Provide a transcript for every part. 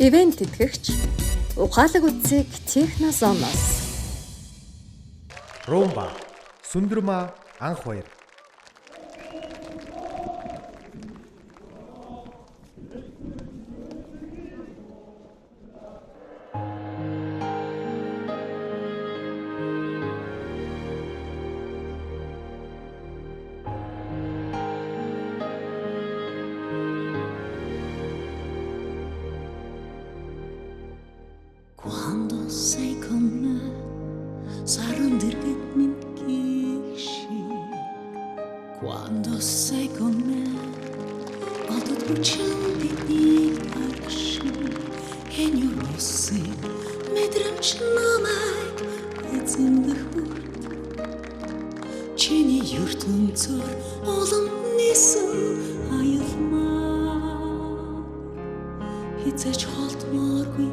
Ивент тэтгэгч ухаалаг үтсийг Технозоноос. Румба Сүндэрмаа анх баяр. Quando sei con me sarò un dirghetto chic. Quando sei con me vado bruciando i pasci e non rossi медрам чнамайг эзэн дөхөрт чиний ертөнцөөр олон нисэн аялмаа хизээч холдмооргүй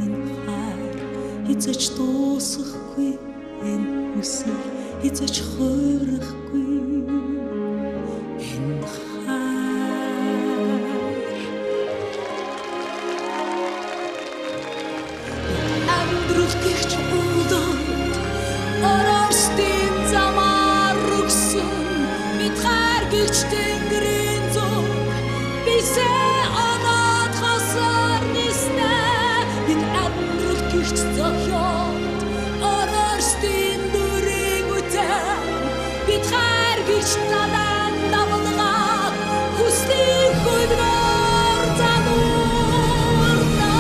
энэ хайр хизээч дуусахгүй энэ хүсэл хизээч хойрохгүй энэ Гихч улдонд оростын замаар өгсөн бид хайргийч тэнгэрийн зүг бисээ оноод хасар ниснэ бид амьдрал гихч зохиод оростын дүрийг үтэн бид хайргийч надад давлгаад хүслийн хөлнөр зануурна.